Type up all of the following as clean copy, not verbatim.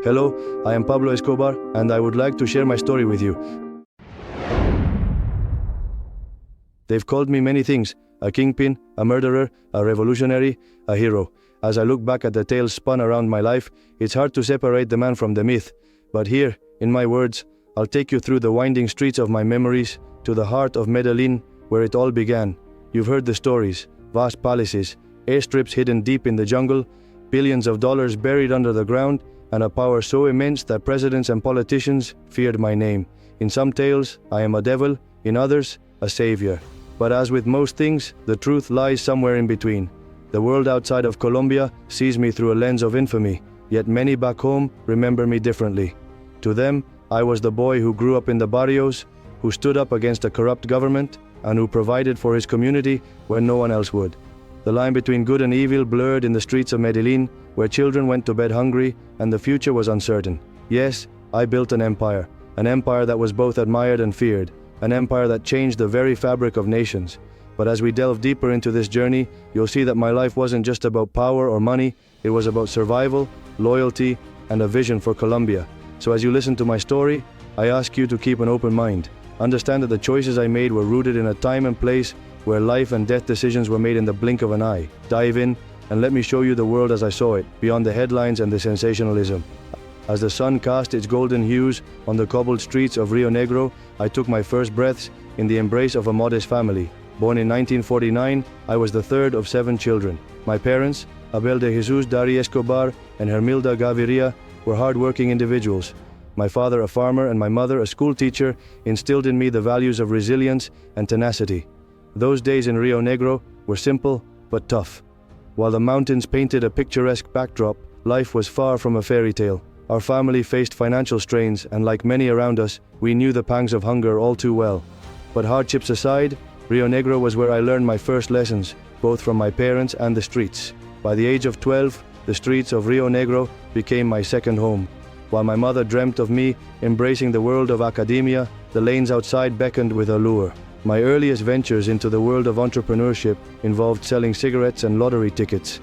Hello, I am Pablo Escobar, and I would like to share my story with you. They've called me many things: a kingpin, a murderer, a revolutionary, a hero. As I look back at the tales spun around my life, it's hard to separate the man from the myth. But here, in my words, I'll take you through the winding streets of my memories, to the heart of Medellín, where it all began. You've heard the stories: vast palaces, airstrips hidden deep in the jungle, billions of dollars buried under the ground, and a power so immense that presidents and politicians feared my name. In some tales, I am a devil; in others, a savior. But as with most things, the truth lies somewhere in between. The world outside of Colombia sees me through a lens of infamy, yet many back home remember me differently. To them, I was the boy who grew up in the barrios, who stood up against a corrupt government, and who provided for his community when no one else would. The line between good and evil blurred in the streets of Medellín, where children went to bed hungry and the future was uncertain. Yes, I built an empire that was both admired and feared, an empire that changed the very fabric of nations. But as we delve deeper into this journey, you'll see that my life wasn't just about power or money, it was about survival, loyalty, and a vision for Colombia. So as you listen to my story, I ask you to keep an open mind. Understand that the choices I made were rooted in a time and place where life and death decisions were made in the blink of an eye. Dive in, and let me show you the world as I saw it, beyond the headlines and the sensationalism. As the sun cast its golden hues on the cobbled streets of Rio Negro, I took my first breaths in the embrace of a modest family. Born in 1949, I was the third of 7 children. My parents, Abel de Jesus Dari Escobar and Hermilda Gaviria, were hard-working individuals. My father, a farmer, and my mother, a school teacher, instilled in me the values of resilience and tenacity. Those days in Rio Negro were simple but tough. While the mountains painted a picturesque backdrop, life was far from a fairy tale. Our family faced financial strains, and like many around us, we knew the pangs of hunger all too well. But hardships aside, Rio Negro was where I learned my first lessons, both from my parents and the streets. By the age of 12, the streets of Rio Negro became my second home. While my mother dreamt of me embracing the world of academia, the lanes outside beckoned with allure. My earliest ventures into the world of entrepreneurship involved selling cigarettes and lottery tickets.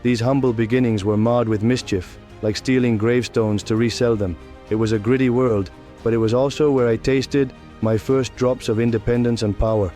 These humble beginnings were marred with mischief, like stealing gravestones to resell them. It was a gritty world, but it was also where I tasted my first drops of independence and power.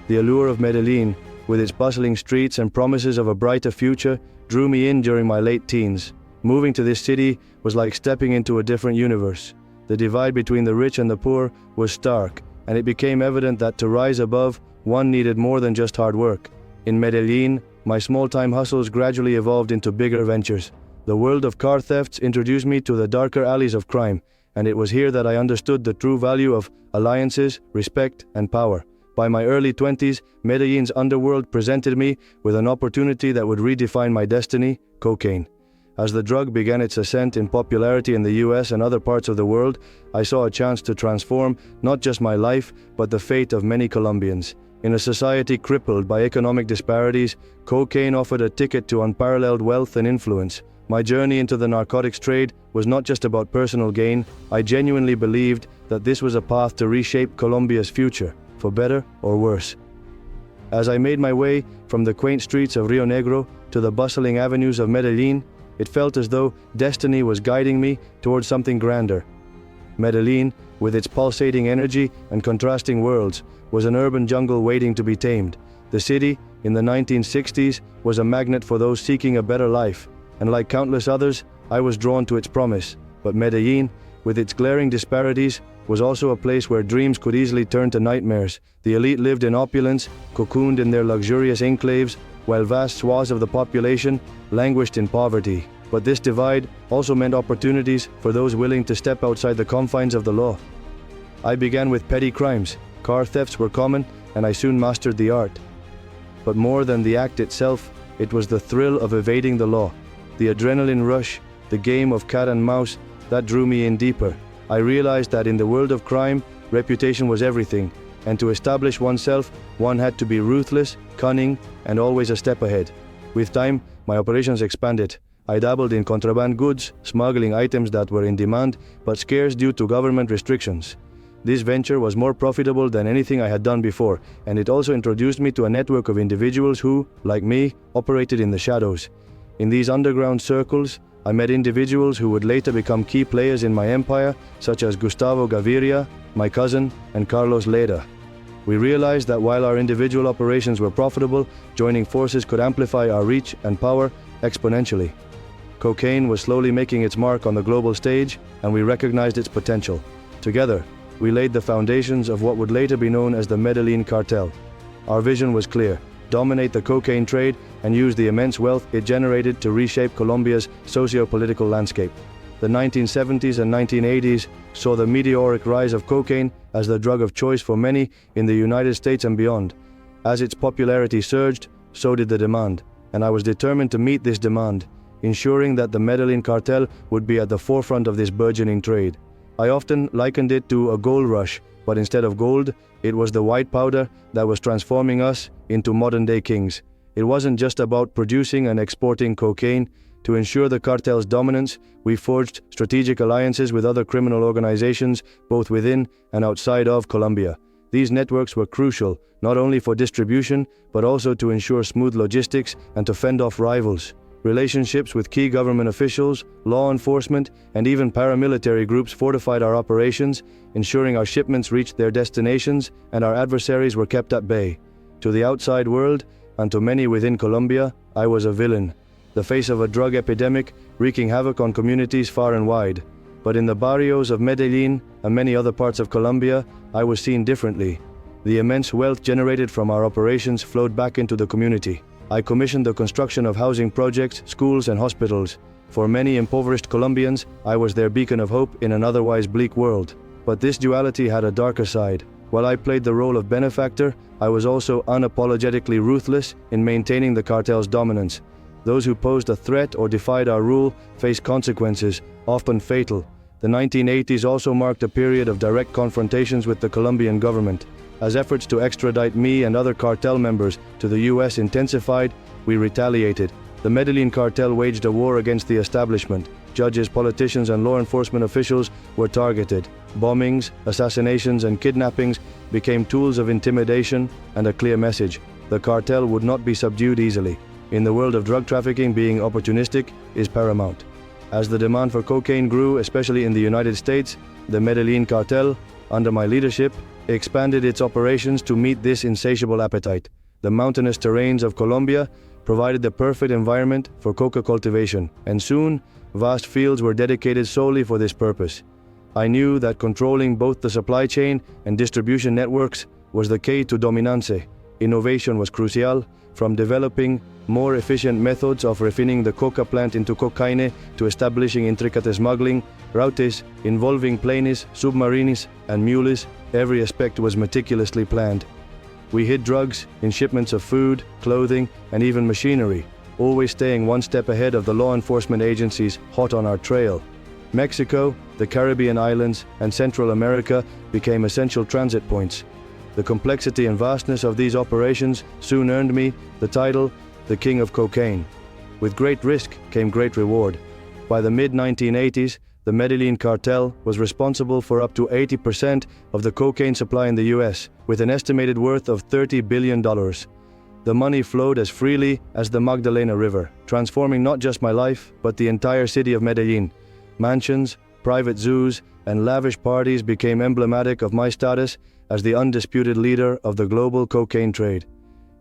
The allure of Medellín, with its bustling streets and promises of a brighter future, drew me in during my late teens. Moving to this city was like stepping into a different universe. The divide between the rich and the poor was stark, and it became evident that to rise above, one needed more than just hard work. In Medellín, my small-time hustles gradually evolved into bigger ventures. The world of car thefts introduced me to the darker alleys of crime, and it was here that I understood the true value of alliances, respect, and power. By my early 20s, Medellín's underworld presented me with an opportunity that would redefine my destiny: cocaine. As the drug began its ascent in popularity in the US and other parts of the world, I saw a chance to transform not just my life, but the fate of many Colombians. In a society crippled by economic disparities, cocaine offered a ticket to unparalleled wealth and influence. My journey into the narcotics trade was not just about personal gain. I genuinely believed that this was a path to reshape Colombia's future, for better or worse. As I made my way from the quaint streets of Rio Negro to the bustling avenues of Medellín, it felt as though destiny was guiding me towards something grander. Medellín, with its pulsating energy and contrasting worlds, was an urban jungle waiting to be tamed. The city, in the 1960s, was a magnet for those seeking a better life, and like countless others, I was drawn to its promise. But Medellín, with its glaring disparities, was also a place where dreams could easily turn to nightmares. The elite lived in opulence, cocooned in their luxurious enclaves, while vast swaths of the population languished in poverty. But this divide also meant opportunities for those willing to step outside the confines of the law. I began with petty crimes. Car thefts were common, and I soon mastered the art. But more than the act itself, it was the thrill of evading the law. The adrenaline rush, the game of cat and mouse, that drew me in deeper. I realized that in the world of crime, reputation was everything, and to establish oneself, one had to be ruthless, cunning, and always a step ahead. With time, my operations expanded. I dabbled in contraband goods, smuggling items that were in demand, but scarce due to government restrictions. This venture was more profitable than anything I had done before, and it also introduced me to a network of individuals who, like me, operated in the shadows. In these underground circles, I met individuals who would later become key players in my empire, such as Gustavo Gaviria, my cousin, and Carlos Leda. We realized that while our individual operations were profitable, joining forces could amplify our reach and power exponentially. Cocaine was slowly making its mark on the global stage, and we recognized its potential. Together, we laid the foundations of what would later be known as the Medellín Cartel. Our vision was clear: dominate the cocaine trade and use the immense wealth it generated to reshape Colombia's socio-political landscape. The 1970s and 1980s saw the meteoric rise of cocaine as the drug of choice for many in the United States and beyond. As its popularity surged, so did the demand, and I was determined to meet this demand, ensuring that the Medellín Cartel would be at the forefront of this burgeoning trade. I often likened it to a gold rush, but instead of gold, it was the white powder that was transforming us into modern-day kings. It wasn't just about producing and exporting cocaine. To ensure the cartel's dominance, we forged strategic alliances with other criminal organizations, both within and outside of Colombia. These networks were crucial, not only for distribution, but also to ensure smooth logistics and to fend off rivals. Relationships with key government officials, law enforcement, and even paramilitary groups fortified our operations, ensuring our shipments reached their destinations and our adversaries were kept at bay. To the outside world, and to many within Colombia, I was a villain, the face of a drug epidemic wreaking havoc on communities far and wide. But in the barrios of Medellín and many other parts of Colombia, I was seen differently. The immense wealth generated from our operations flowed back into the community. I commissioned the construction of housing projects, schools, and hospitals. For many impoverished Colombians, I was their beacon of hope in an otherwise bleak world. But this duality had a darker side. While I played the role of benefactor, I was also unapologetically ruthless in maintaining the cartel's dominance. Those who posed a threat or defied our rule faced consequences, often fatal. The 1980s also marked a period of direct confrontations with the Colombian government. As efforts to extradite me and other cartel members to the US intensified, we retaliated. The Medellín Cartel waged a war against the establishment. Judges, politicians, and law enforcement officials were targeted. Bombings, assassinations, and kidnappings became tools of intimidation and a clear message: the cartel would not be subdued easily. In the world of drug trafficking, being opportunistic is paramount. As the demand for cocaine grew, especially in the United States, the Medellín Cartel, under my leadership, expanded its operations to meet this insatiable appetite. The mountainous terrains of Colombia provided the perfect environment for coca cultivation, and soon, vast fields were dedicated solely for this purpose. I knew that controlling both the supply chain and distribution networks was the key to dominance. Innovation was crucial, from developing more efficient methods of refining the coca plant into cocaine to establishing intricate smuggling routes involving planes, submarines, and mules. Every aspect was meticulously planned. We hid drugs in shipments of food, clothing, and even machinery, always staying one step ahead of the law enforcement agencies hot on our trail. Mexico, the Caribbean islands, and Central America became essential transit points. The complexity and vastness of these operations soon earned me the title, the King of Cocaine. With great risk came great reward. By the mid-1980s, the Medellín Cartel was responsible for up to 80% of the cocaine supply in the US, with an estimated worth of $30 billion. The money flowed as freely as the Magdalena River, transforming not just my life, but the entire city of Medellín. Mansions, private zoos, and lavish parties became emblematic of my status as the undisputed leader of the global cocaine trade.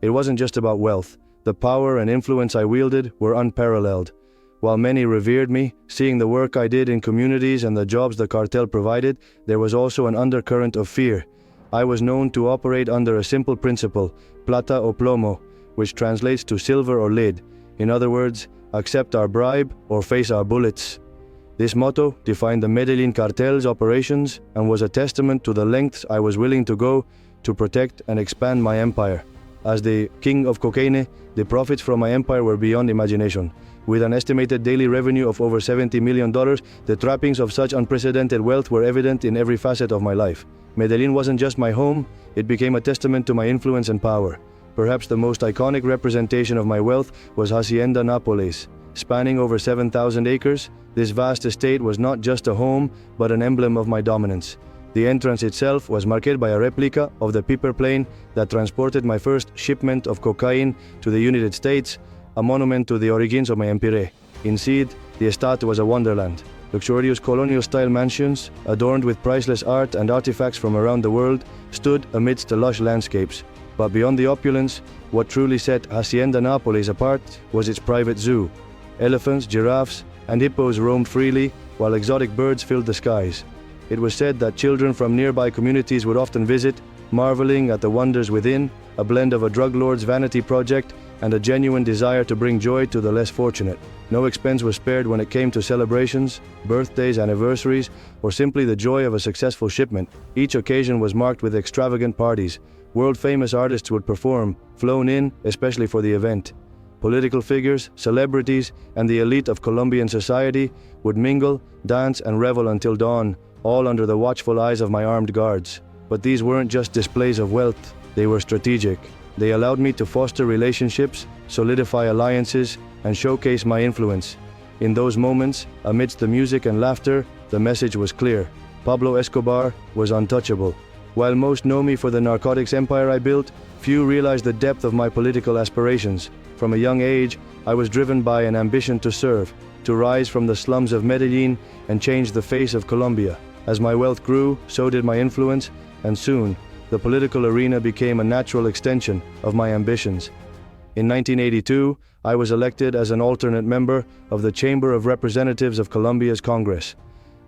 It wasn't just about wealth. The power and influence I wielded were unparalleled. While many revered me, seeing the work I did in communities and the jobs the cartel provided, there was also an undercurrent of fear. I was known to operate under a simple principle, plata o plomo, which translates to silver or lead. In other words, accept our bribe or face our bullets. This motto defined the Medellín Cartel's operations and was a testament to the lengths I was willing to go to protect and expand my empire. As the King of Cocaine, the profits from my empire were beyond imagination. With an estimated daily revenue of over $70 million, the trappings of such unprecedented wealth were evident in every facet of my life. Medellín wasn't just my home, it became a testament to my influence and power. Perhaps the most iconic representation of my wealth was Hacienda Nápoles. Spanning over 7,000 acres, this vast estate was not just a home, but an emblem of my dominance. The entrance itself was marked by a replica of the paper plane that transported my first shipment of cocaine to the United States, a monument to the origins of my empire. Inside, The estate was a wonderland. Luxurious colonial-style mansions, adorned with priceless art and artifacts from around the world, stood amidst the lush landscapes. But beyond the opulence, what truly set Hacienda Nápoles apart was its private zoo. Elephants, giraffes, and hippos roamed freely, while exotic birds filled the skies. It was said that children from nearby communities would often visit, marveling at the wonders within, a blend of a drug lord's vanity project and a genuine desire to bring joy to the less fortunate. No expense was spared when it came to celebrations, birthdays, anniversaries, or simply the joy of a successful shipment. Each occasion was marked with extravagant parties. World-famous artists would perform, flown in, especially for the event. Political figures, celebrities, and the elite of Colombian society would mingle, dance, and revel until dawn, all under the watchful eyes of my armed guards. But these weren't just displays of wealth, they were strategic. They allowed me to foster relationships, solidify alliances, and showcase my influence. In those moments, amidst the music and laughter, the message was clear. Pablo Escobar was untouchable. While most know me for the narcotics empire I built, few realize the depth of my political aspirations. From a young age, I was driven by an ambition to serve, to rise from the slums of Medellín and change the face of Colombia. As my wealth grew, so did my influence, and soon, the political arena became a natural extension of my ambitions. In 1982, I was elected as an alternate member of the Chamber of Representatives of Colombia's Congress.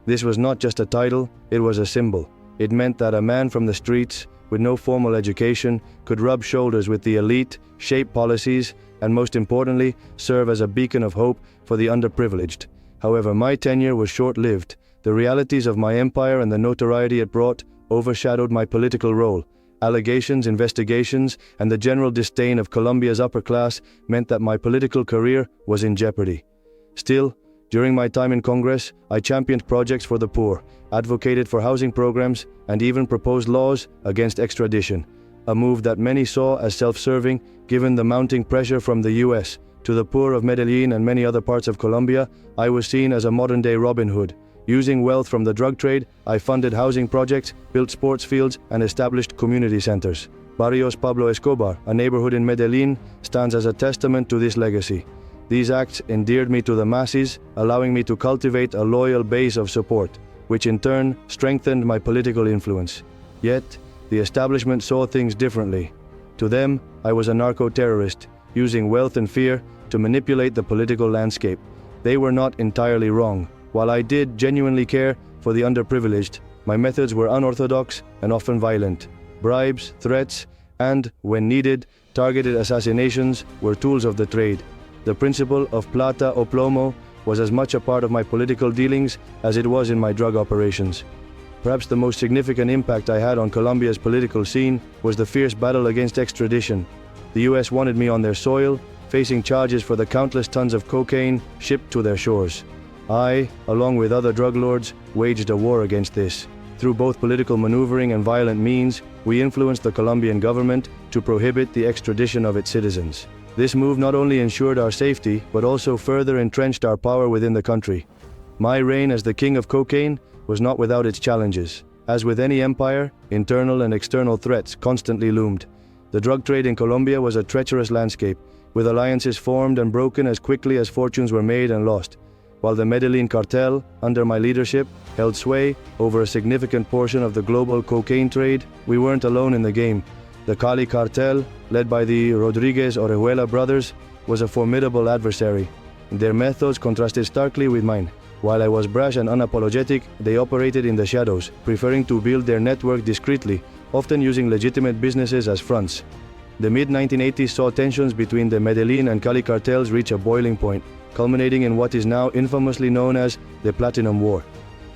This was not just a title, it was a symbol. It meant that a man from the streets, with no formal education, could rub shoulders with the elite, shape policies, and most importantly, serve as a beacon of hope for the underprivileged. However, my tenure was short-lived. The realities of my empire and the notoriety it brought overshadowed my political role. Allegations, investigations, and the general disdain of Colombia's upper class meant that my political career was in jeopardy. Still, during my time in Congress, I championed projects for the poor, advocated for housing programs, and even proposed laws against extradition, a move that many saw as self-serving given the mounting pressure from the US. To the poor of Medellín and many other parts of Colombia, I was seen as a modern-day Robin Hood. Using wealth from the drug trade, I funded housing projects, built sports fields, and established community centers. Barrios Pablo Escobar, a neighborhood in Medellín, stands as a testament to this legacy. These acts endeared me to the masses, allowing me to cultivate a loyal base of support, which in turn strengthened my political influence. Yet, the establishment saw things differently. To them, I was a narco-terrorist, using wealth and fear to manipulate the political landscape. They were not entirely wrong. While I did genuinely care for the underprivileged, my methods were unorthodox and often violent. Bribes, threats, and, when needed, targeted assassinations were tools of the trade. The principle of plata o plomo was as much a part of my political dealings as it was in my drug operations. Perhaps the most significant impact I had on Colombia's political scene was the fierce battle against extradition. The US wanted me on their soil, facing charges for the countless tons of cocaine shipped to their shores. I, along with other drug lords, waged a war against this. Through both political maneuvering and violent means, we influenced the Colombian government to prohibit the extradition of its citizens. This move not only ensured our safety, but also further entrenched our power within the country. My reign as the king of cocaine was not without its challenges. As with any empire, internal and external threats constantly loomed. The drug trade in Colombia was a treacherous landscape, with alliances formed and broken as quickly as fortunes were made and lost. While the Medellín Cartel, under my leadership, held sway over a significant portion of the global cocaine trade, we weren't alone in the game. The Cali Cartel, led by the Rodriguez Orejuela brothers, was a formidable adversary. Their methods contrasted starkly with mine. While I was brash and unapologetic, they operated in the shadows, preferring to build their network discreetly, often using legitimate businesses as fronts. The mid-1980s saw tensions between the Medellín and Cali cartels reach a boiling point, culminating in what is now infamously known as the Platinum War.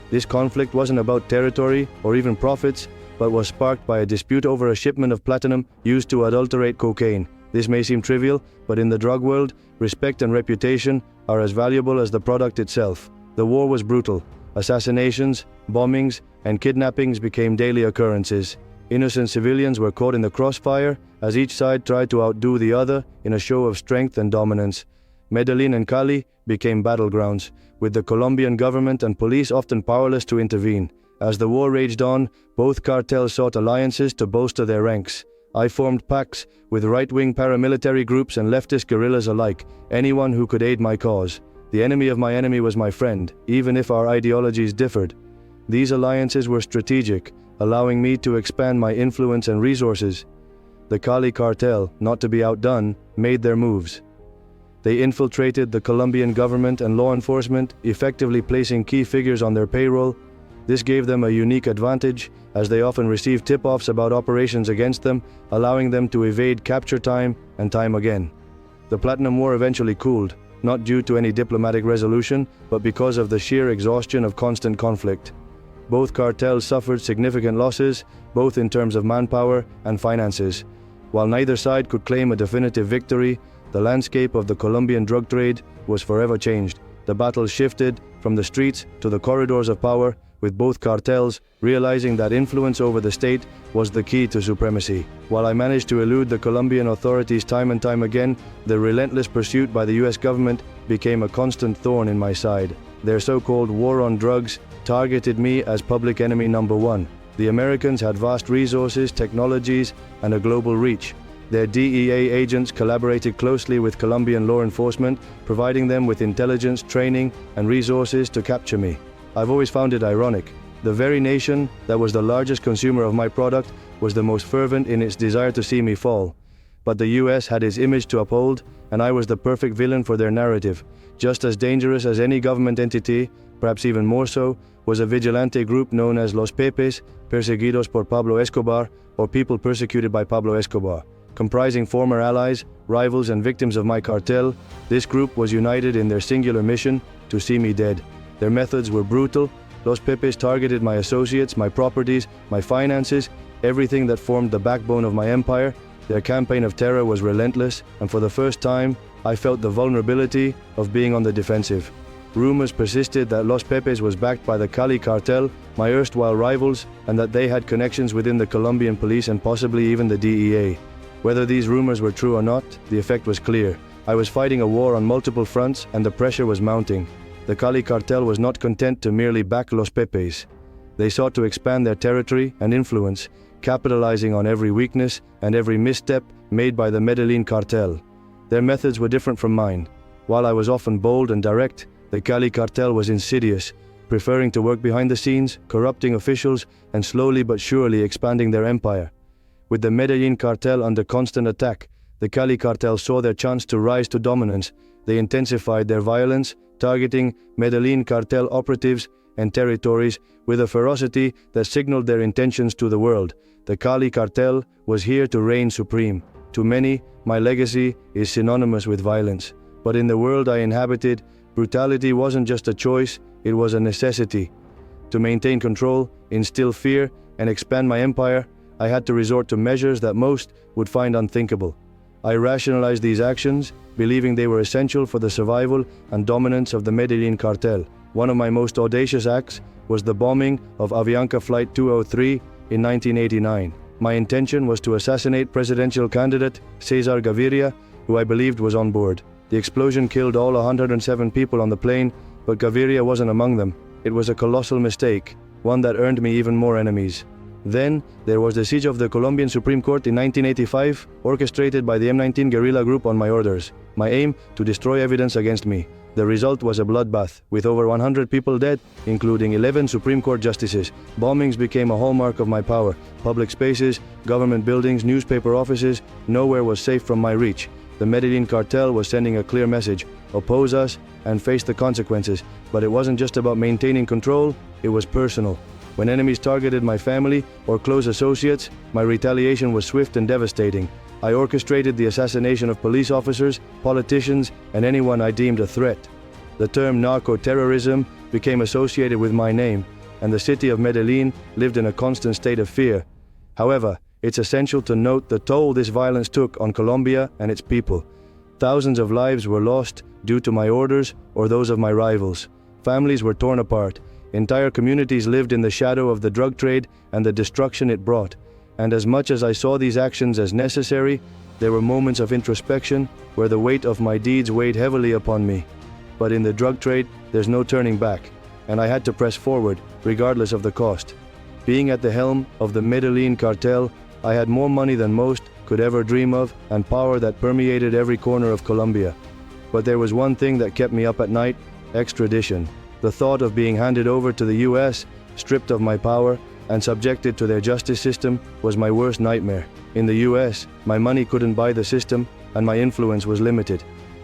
This conflict wasn't about territory or even profits, but was sparked by a dispute over a shipment of platinum used to adulterate cocaine. This may seem trivial, but in the drug world, respect and reputation are as valuable as the product itself. The war was brutal. Assassinations, bombings, and kidnappings became daily occurrences. Innocent civilians were caught in the crossfire as each side tried to outdo the other in a show of strength and dominance. Medellín and Cali became battlegrounds, with the Colombian government and police often powerless to intervene. As the war raged on, both cartels sought alliances to bolster their ranks. I formed pacts with right-wing paramilitary groups and leftist guerrillas alike, anyone who could aid my cause. The enemy of my enemy was my friend, even if our ideologies differed. These alliances were strategic, allowing me to expand my influence and resources. The Cali cartel, not to be outdone, made their moves. They infiltrated the Colombian government and law enforcement, effectively placing key figures on their payroll. This gave them a unique advantage, as they often received tip-offs about operations against them, allowing them to evade capture time and time again. The Platinum War eventually cooled, not due to any diplomatic resolution, but because of the sheer exhaustion of constant conflict. Both cartels suffered significant losses, both in terms of manpower and finances. While neither side could claim a definitive victory, the landscape of the Colombian drug trade was forever changed. The battle shifted from the streets to the corridors of power, with both cartels realizing that influence over the state was the key to supremacy. While I managed to elude the Colombian authorities time and time again, the relentless pursuit by the US government became a constant thorn in my side. Their so-called war on drugs targeted me as public enemy number one. The Americans had vast resources, technologies, and a global reach. Their DEA agents collaborated closely with Colombian law enforcement, providing them with intelligence, training, and resources to capture me. I've always found it ironic. The very nation that was the largest consumer of my product was the most fervent in its desire to see me fall. But the US had its image to uphold, and I was the perfect villain for their narrative. Just as dangerous as any government entity, perhaps even more so, was a vigilante group known as Los Pepes, perseguidos por Pablo Escobar, or people persecuted by Pablo Escobar. Comprising former allies, rivals, and victims of my cartel, this group was united in their singular mission to see me dead. Their methods were brutal. Los Pepes targeted my associates, my properties, my finances, everything that formed the backbone of my empire. Their campaign of terror was relentless, and for the first time, I felt the vulnerability of being on the defensive. Rumors persisted that Los Pepes was backed by the Cali cartel, my erstwhile rivals, and that they had connections within the Colombian police and possibly even the DEA. Whether these rumors were true or not, the effect was clear. I was fighting a war on multiple fronts, and the pressure was mounting. The Cali cartel was not content to merely back Los Pepes. They sought to expand their territory and influence, capitalizing on every weakness and every misstep made by the Medellín cartel. Their methods were different from mine. While I was often bold and direct, the Cali cartel was insidious, preferring to work behind the scenes, corrupting officials, and slowly but surely expanding their empire. With the Medellín cartel under constant attack, the Cali cartel saw their chance to rise to dominance. They intensified their violence, targeting Medellín cartel operatives and territories with a ferocity that signaled their intentions to the world. The Cali cartel was here to reign supreme. To many, my legacy is synonymous with violence. But in the world I inhabited, brutality wasn't just a choice, it was a necessity. To maintain control, instill fear, and expand my empire, I had to resort to measures that most would find unthinkable. I rationalized these actions, believing they were essential for the survival and dominance of the Medellín cartel. One of my most audacious acts was the bombing of Avianca Flight 203 in 1989. My intention was to assassinate presidential candidate Cesar Gaviria, who I believed was on board. The explosion killed all 107 people on the plane, but Gaviria wasn't among them. It was a colossal mistake, one that earned me even more enemies. Then, there was the siege of the Colombian Supreme Court in 1985, orchestrated by the M19 guerrilla group on my orders. My aim, to destroy evidence against me. The result was a bloodbath, with over 100 people dead, including 11 Supreme Court justices. Bombings became a hallmark of my power. Public spaces, government buildings, newspaper offices, nowhere was safe from my reach. The Medellín cartel was sending a clear message: oppose us and face the consequences. But it wasn't just about maintaining control, it was personal. When enemies targeted my family or close associates, my retaliation was swift and devastating. I orchestrated the assassination of police officers, politicians, and anyone I deemed a threat. The term narco-terrorism became associated with my name, and the city of Medellín lived in a constant state of fear. However, it's essential to note the toll this violence took on Colombia and its people. Thousands of lives were lost due to my orders or those of my rivals. Families were torn apart. Entire communities lived in the shadow of the drug trade and the destruction it brought. And as much as I saw these actions as necessary, there were moments of introspection where the weight of my deeds weighed heavily upon me. But in the drug trade, there's no turning back, and I had to press forward, regardless of the cost. Being at the helm of the Medellín cartel, I had more money than most could ever dream of, and power that permeated every corner of Colombia. But there was one thing that kept me up at night: extradition. The thought of being handed over to the US, stripped of my power, and subjected to their justice system was my worst nightmare. In the US, my money couldn't buy the system, and my influence was limited.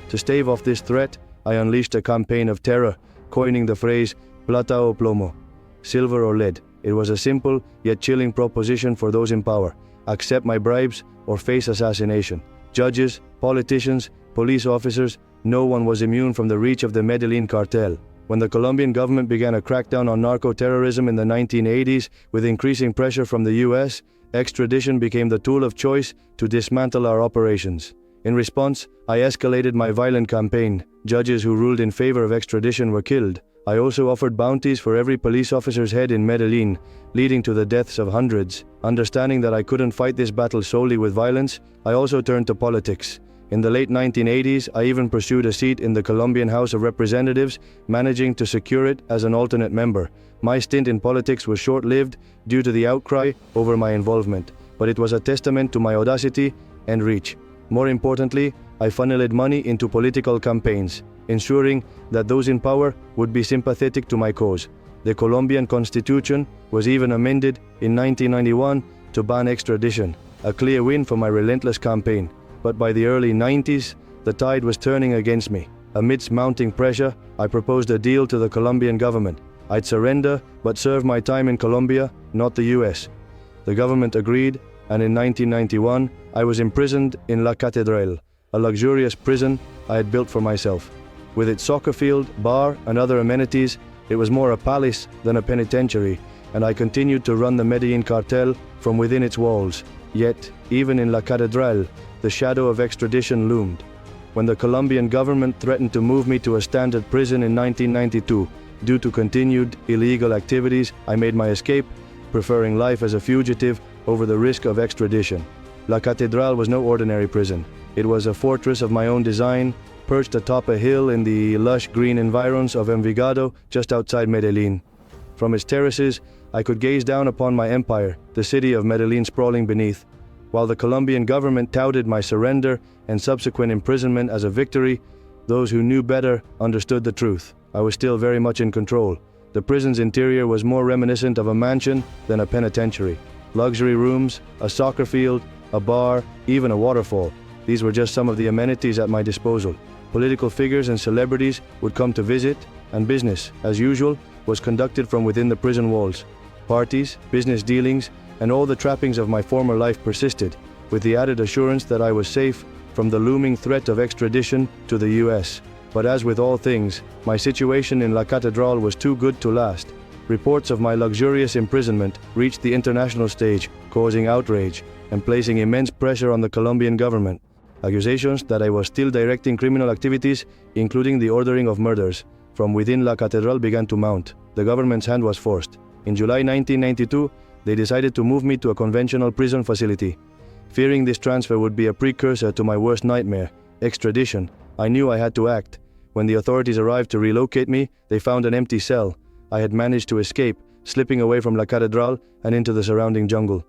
To stave off this threat, I unleashed a campaign of terror, coining the phrase plata o plomo, silver or lead. It was a simple yet chilling proposition for those in power: accept my bribes or face assassination. Judges, politicians, police officers, no one was immune from the reach of the Medellín cartel. When the Colombian government began a crackdown on narco-terrorism in the 1980s, with increasing pressure from the US, extradition became the tool of choice to dismantle our operations. In response, I escalated my violent campaign. Judges who ruled in favor of extradition were killed. I also offered bounties for every police officer's head in Medellín, leading to the deaths of hundreds. Understanding that I couldn't fight this battle solely with violence, I also turned to politics. In the late 1980s, I even pursued a seat in the Colombian House of Representatives, managing to secure it as an alternate member. My stint in politics was short-lived due to the outcry over my involvement, but it was a testament to my audacity and reach. More importantly, I funneled money into political campaigns, ensuring that those in power would be sympathetic to my cause. The Colombian Constitution was even amended in 1991 to ban extradition, a clear win for my relentless campaign. But by the early 90s, the tide was turning against me. Amidst mounting pressure, I proposed a deal to the Colombian government. I'd surrender, but serve my time in Colombia, not the US. The government agreed, and in 1991, I was imprisoned in La Catedral, a luxurious prison I had built for myself. With its soccer field, bar, and other amenities, it was more a palace than a penitentiary, and I continued to run the Medellín cartel from within its walls. Yet, even in La Catedral, the shadow of extradition loomed. When the Colombian government threatened to move me to a standard prison in 1992, due to continued illegal activities, I made my escape, preferring life as a fugitive over the risk of extradition. La Catedral was no ordinary prison. It was a fortress of my own design, perched atop a hill in the lush green environs of Envigado, just outside Medellín. From its terraces, I could gaze down upon my empire, the city of Medellín sprawling beneath. While the Colombian government touted my surrender and subsequent imprisonment as a victory, those who knew better understood the truth. I was still very much in control. The prison's interior was more reminiscent of a mansion than a penitentiary. Luxury rooms, a soccer field, a bar, even a waterfall. These were just some of the amenities at my disposal. Political figures and celebrities would come to visit, and business, as usual, was conducted from within the prison walls. Parties, business dealings, and all the trappings of my former life persisted, with the added assurance that I was safe from the looming threat of extradition to the US. But as with all things, my situation in La Catedral was too good to last. Reports of my luxurious imprisonment reached the international stage, causing outrage and placing immense pressure on the Colombian government. Accusations that I was still directing criminal activities, including the ordering of murders, from within La Catedral began to mount. The government's hand was forced. In July 1992, they decided to move me to a conventional prison facility. Fearing this transfer would be a precursor to my worst nightmare, extradition, I knew I had to act. When the authorities arrived to relocate me, they found an empty cell. I had managed to escape, slipping away from La Catedral and into the surrounding jungle.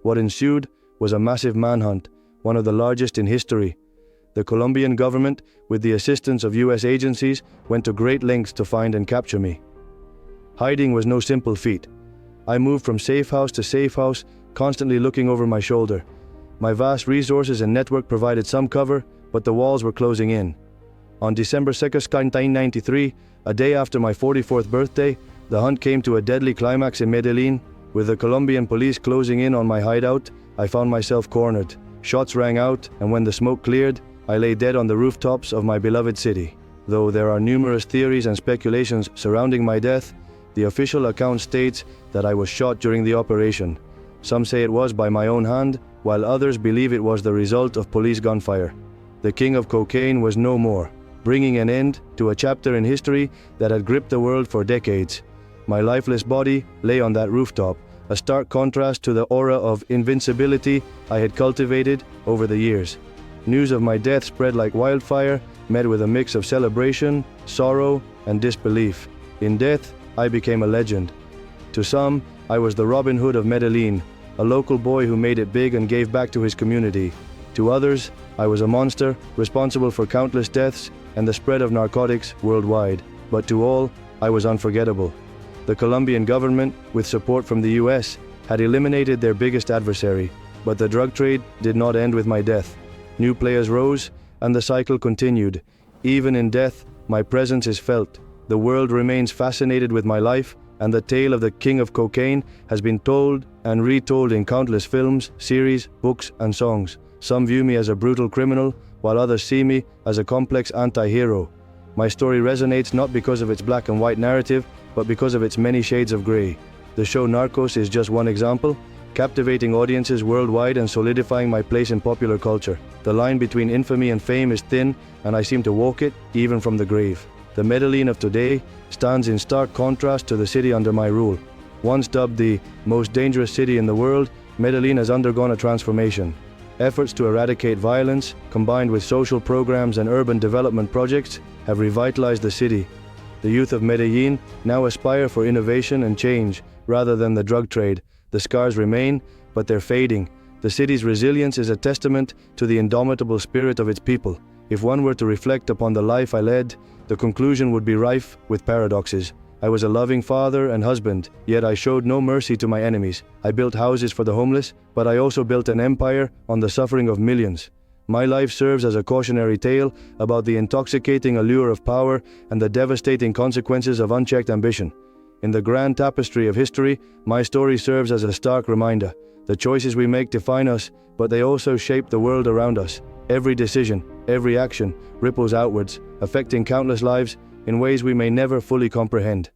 What ensued was a massive manhunt, one of the largest in history. The Colombian government, with the assistance of US agencies, went to great lengths to find and capture me. Hiding was no simple feat. I moved from safe house to safe house, constantly looking over my shoulder. My vast resources and network provided some cover, but the walls were closing in. On December 2, 1993, a day after my 44th birthday, the hunt came to a deadly climax in Medellín. With the Colombian police closing in on my hideout, I found myself cornered. Shots rang out, and when the smoke cleared, I lay dead on the rooftops of my beloved city. Though there are numerous theories and speculations surrounding my death, the official account states that I was shot during the operation. Some say it was by my own hand, while others believe it was the result of police gunfire. The king of cocaine was no more, bringing an end to a chapter in history that had gripped the world for decades. My lifeless body lay on that rooftop, a stark contrast to the aura of invincibility I had cultivated over the years. News of my death spread like wildfire, met with a mix of celebration, sorrow, and disbelief. In death, I became a legend. To some, I was the Robin Hood of Medellín, a local boy who made it big and gave back to his community. To others, I was a monster, responsible for countless deaths and the spread of narcotics worldwide. But to all, I was unforgettable. The Colombian government, with support from the US, had eliminated their biggest adversary, but the drug trade did not end with my death. New players rose, and the cycle continued. Even in death, my presence is felt. The world remains fascinated with my life, and the tale of the king of cocaine has been told and retold in countless films, series, books, and songs. Some view me as a brutal criminal, while others see me as a complex anti-hero. My story resonates not because of its black and white narrative, but because of its many shades of grey. The show Narcos is just one example, captivating audiences worldwide and solidifying my place in popular culture. The line between infamy and fame is thin, and I seem to walk it, even from the grave. The Medellín of today stands in stark contrast to the city under my rule. Once dubbed the most dangerous city in the world, Medellín has undergone a transformation. Efforts to eradicate violence, combined with social programs and urban development projects, have revitalized the city. The youth of Medellín now aspire for innovation and change, rather than the drug trade. The scars remain, but they're fading. The city's resilience is a testament to the indomitable spirit of its people. If one were to reflect upon the life I led, the conclusion would be rife with paradoxes. I was a loving father and husband, yet I showed no mercy to my enemies. I built houses for the homeless, but I also built an empire on the suffering of millions. My life serves as a cautionary tale about the intoxicating allure of power and the devastating consequences of unchecked ambition. In the grand tapestry of history, my story serves as a stark reminder. The choices we make define us, but they also shape the world around us. Every decision, every action, ripples outwards, affecting countless lives in ways we may never fully comprehend.